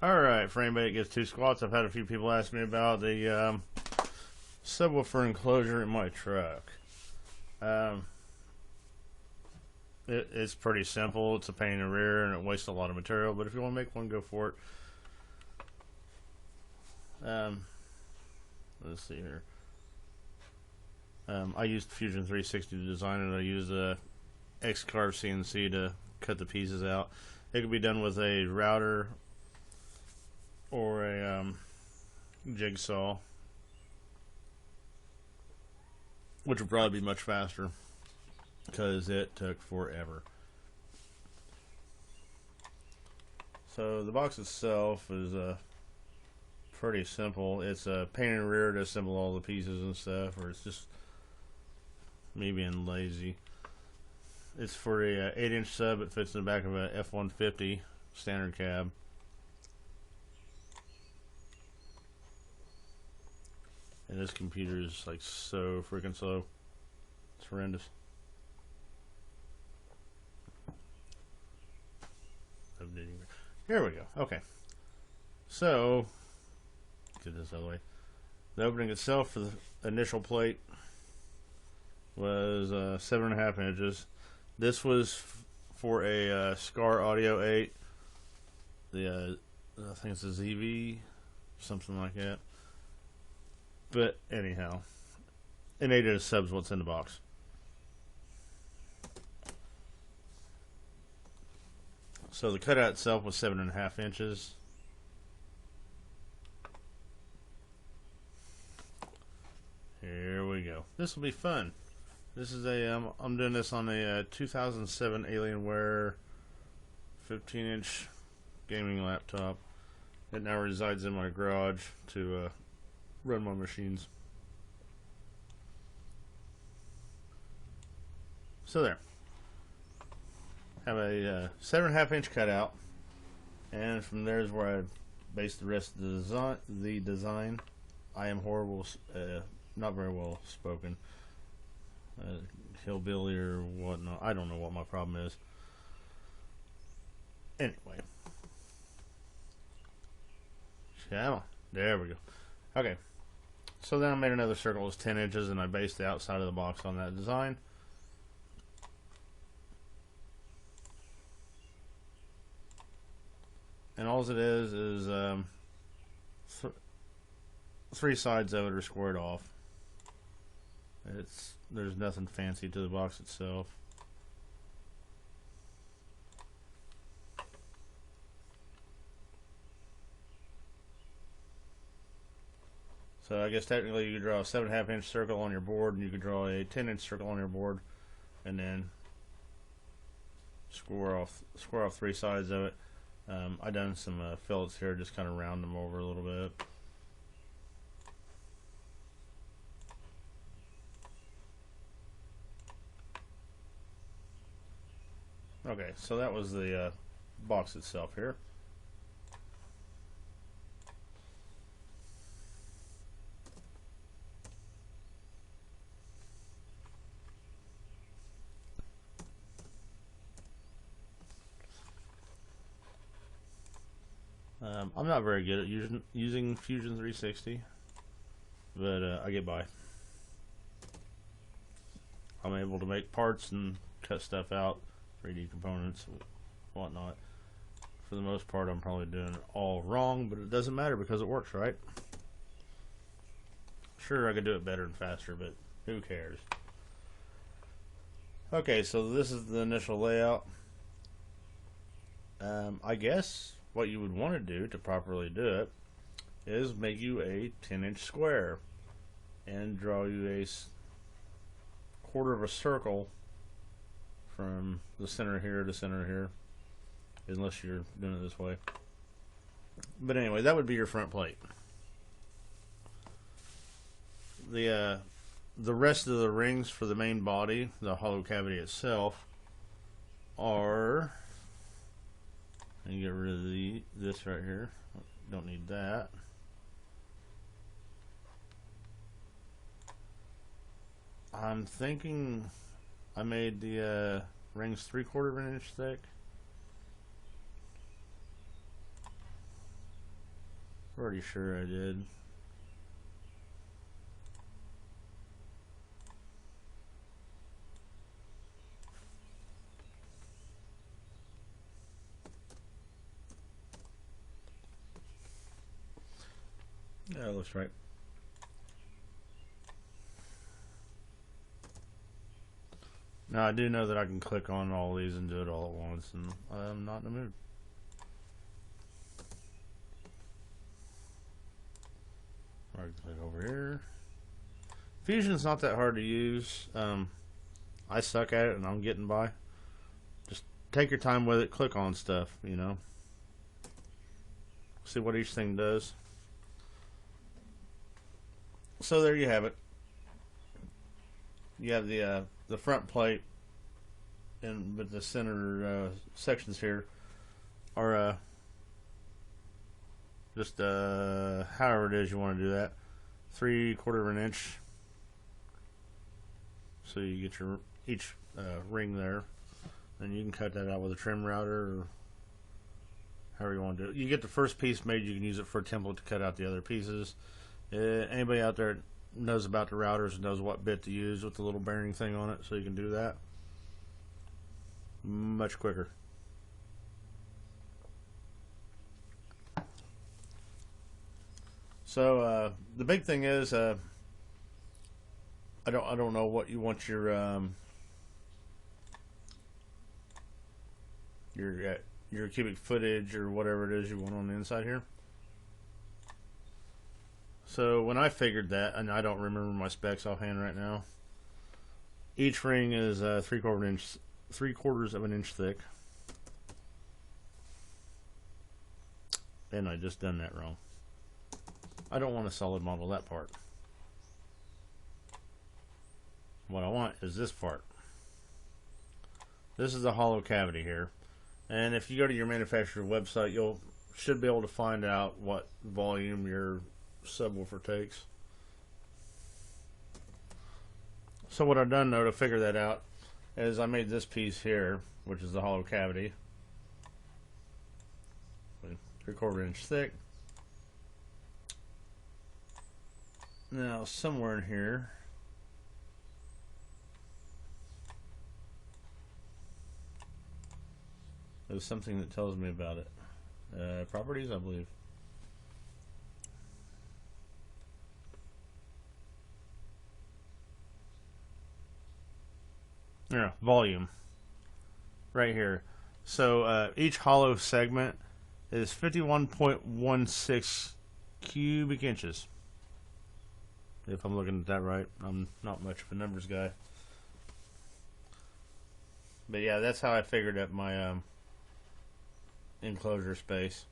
Alright, for anybody that gets two squats, I've had a few people ask me about the subwoofer enclosure in my truck. Um, it's pretty simple. It's a pain in the rear and it wastes a lot of material, but if you want to make one, go for it. Let's see here. I used Fusion 360 to design it. I used a X-Carve CNC to cut the pieces out. It could be done with a router or a jigsaw, which would probably be much faster because it took forever. So the box itself is pretty simple. It's a pain in the rear to assemble all the pieces and stuff, or it's just me being lazy. It's for a 8-inch sub. It fits in the back of a F-150 standard cab. And this computer is like so freaking slow. It's horrendous. Here we go. Okay. So, get this out of the way. The opening itself for the initial plate was 7.5 inches. This was for a Scar Audio 8. The I think it's a ZV, something like that. But anyhow, an 8-inch sub's what's in the box. So the cutout itself was 7.5 inches. Here we go. This will be fun. This is a I'm doing this on a 2007 Alienware 15-inch gaming laptop. It now resides in my garage to run my machines. So there. Have a 7.5 inch cutout, and from there is where I base the rest of the design. I am horrible, not very well spoken, hillbilly or whatnot. I don't know what my problem is. Anyway, yeah, there we go. Okay, so then I made another circle that was 10 inches, and I based the outside of the box on that design. And all it is three sides of it are squared off. There's nothing fancy to the box itself. So I guess technically you could draw a 7.5 inch circle on your board, and you could draw a 10-inch circle on your board, and then square off three sides of it. I done some fillets here, just kind of round them over a little bit. Okay, so that was the box itself here. I'm not very good at using Fusion 360, but I get by. I'm able to make parts and cut stuff out, 3D components, whatnot. For the most part, I'm probably doing it all wrong, but it doesn't matter because it works, right? Sure, I could do it better and faster, but who cares? Okay, so this is the initial layout. I guess what you would want to do to properly do it is make you a 10-inch square and draw you a quarter of a circle from the center here to center here, unless you're doing it this way. But anyway, that would be your front plate. The rest of the rings for the main body, the hollow cavity itself, are, and get rid of this right here. Don't need that. I'm thinking I made the rings 3/4 of an inch thick. Pretty sure I did. Yeah, that looks right. Now I do know that I can click on all these and do it all at once, and I'm not in the mood. Right click over here. Fusion's not that hard to use. I suck at it and I'm getting by. Just take your time with it, click on stuff, you know. See what each thing does. So there you have it. You have the front plate, and with the center sections here are just however it is you want to do that. 3/4 of an inch. So you get your each ring there, and you can cut that out with a trim router or however you want to do it. You get the first piece made, you can use it for a template to cut out the other pieces. Anybody out there knows about the routers and knows what bit to use with the little bearing thing on it, so you can do that much quicker. So the big thing is I don't know what you want your cubic footage or whatever it is you want on the inside here. So when I figured that, and I don't remember my specs offhand right now, each ring is 3/4 of an inch thick, and I just done that wrong. I don't want to solid model that part. What I want is this part. This is a hollow cavity here, and if you go to your manufacturer website, you should be able to find out what volume your subwoofer takes. So what I've done though to figure that out is I made this piece here, which is the hollow cavity, 3/4 inch thick. Now somewhere in here there's something that tells me about it. Properties, I believe. Yeah, volume right here. So each hollow segment is 51.16 cubic inches. If I'm looking at that right. I'm not much of a numbers guy. But yeah, that's how I figured out my enclosure space.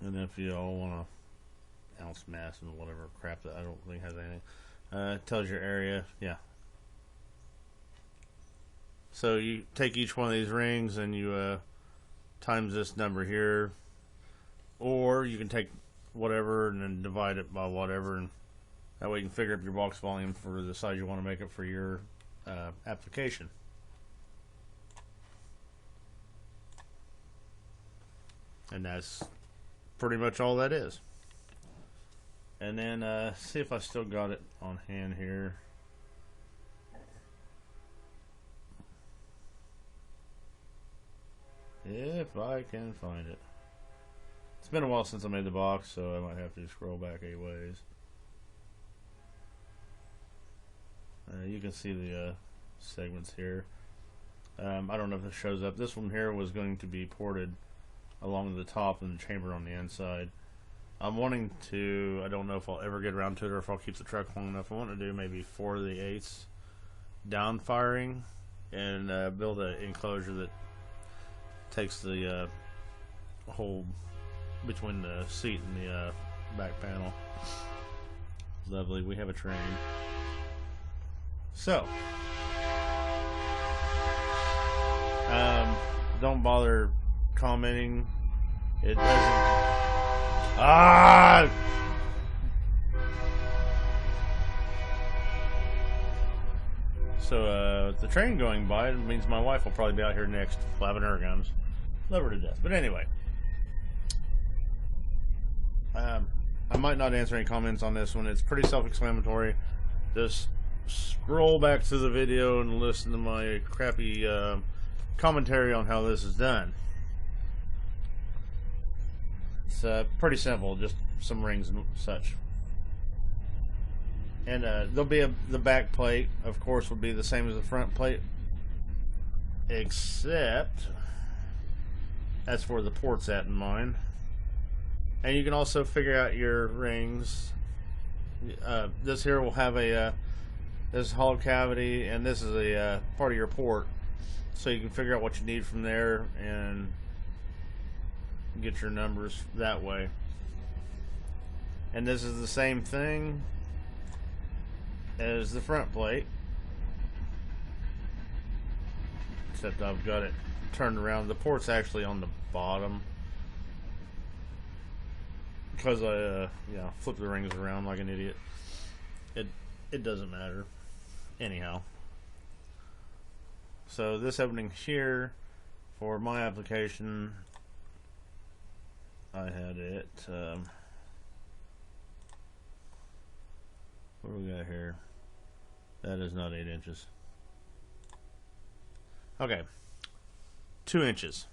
And if you all want to ounce mass and whatever crap that I don't think has anything. It tells your area. Yeah. So you take each one of these rings and you times this number here, or you can take whatever and then divide it by whatever, and that way you can figure up your box volume for the size you want to make it for your application. And that's pretty much all that is. And then see if I still got it on hand here. If I can find it. It's been a while since I made the box, so I might have to scroll back a ways. You can see the segments here. I don't know if it shows up. This one here was going to be ported along the top and the chamber on the inside. I'm wanting to, I don't know if I'll ever get around to it or if I'll keep the truck long enough. I want to do maybe 4 8/8 down firing and build an enclosure that takes the hole between the seat and the back panel. Lovely. We have a train. So don't bother commenting. It doesn't. So the train going by means my wife will probably be out here next flapping her gums. Love her to death. But anyway, I might not answer any comments on this one. It's pretty self-explanatory. Just scroll back to the video and listen to my crappy commentary on how this is done. It's pretty simple, just some rings and such. And there'll be the back plate, of course, will be the same as the front plate, except that's where the port's at in mine. And you can also figure out your rings. This here will have a this hollow cavity, and this is a part of your port, so you can figure out what you need from there and get your numbers that way. And this is the same thing as the front plate, except I've got it turned around. The port's actually on the bottom because I flip the rings around like an idiot. It doesn't matter anyhow. So this opening here, for my application, I had it what do we got here? That is not 8 inches. Okay, 2 inches.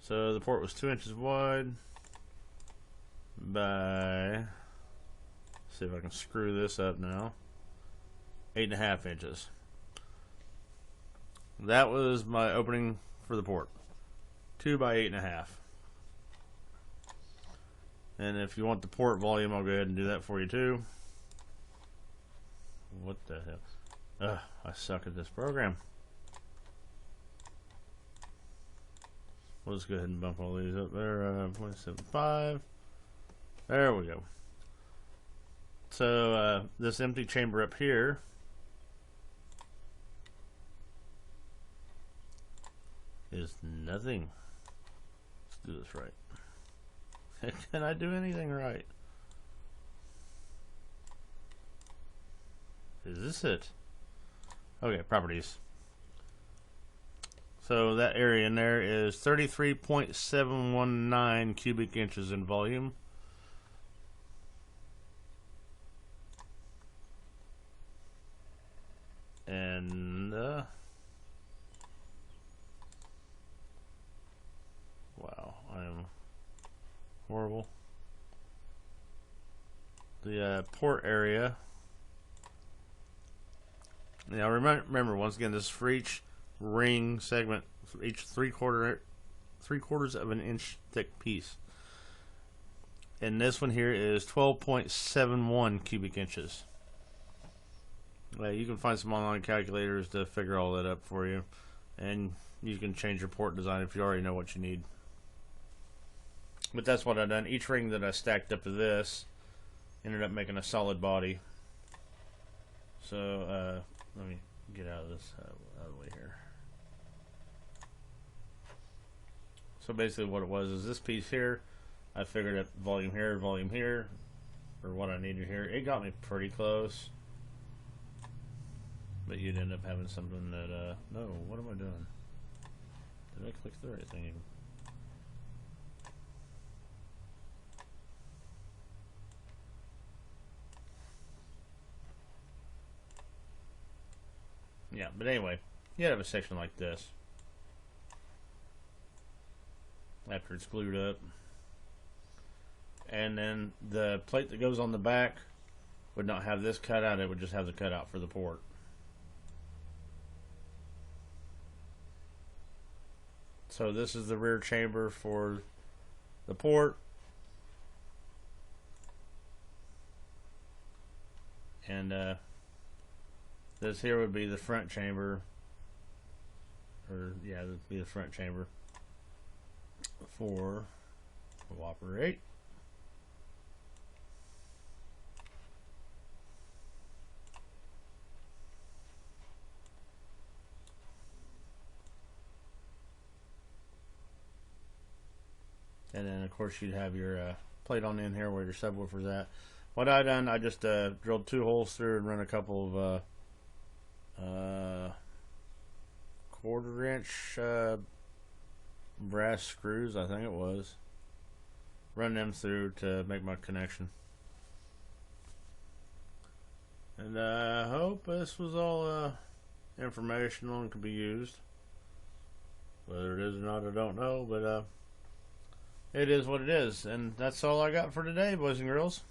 So the port was 2 inches wide by, see if I can screw this up now, 8.5 inches. That was my opening for the port, 2 by 8.5. And if you want the port volume, I'll go ahead and do that for you too. What the hell? Ugh, I suck at this program. We'll just go ahead and bump all these up there. 0.75. There we go. So this empty chamber up here is nothing. Let's do this right. Can I do anything right? Is this it? Okay, properties. So that area in there is 33.719 cubic inches in volume. And wow, I am horrible. The port area. Now remember, once again, this is for each ring segment, for each three quarters of an inch thick piece. And this one here is 12.71 cubic inches. You can find some online calculators to figure all that up for you, and you can change your port design if you already know what you need. But that's what I've done. Each ring that I stacked up to this ended up making a solid body. So let me get out of this out of the way here. So basically what it was is this piece here, I figured out volume here, for what I needed here. It got me pretty close, but you'd end up having something that no, what am I doing? Did I click the right thing? Yeah, but anyway, you have a section like this after it's glued up, and then the plate that goes on the back would not have this cut out, it would just have the cutout for the port. So this is the rear chamber for the port, and this here would be the front chamber, or yeah, this would be the front chamber for Cooperate. And then of course you'd have your plate on in here where your subwoofer's at. What I done, I just drilled 2 holes through and run a couple of 1/4 inch brass screws, I think it was, run them through to make my connection. And I hope this was all informational and could be used. Whether it is or not, I don't know, but it is what it is. And that's all I got for today, boys and girls.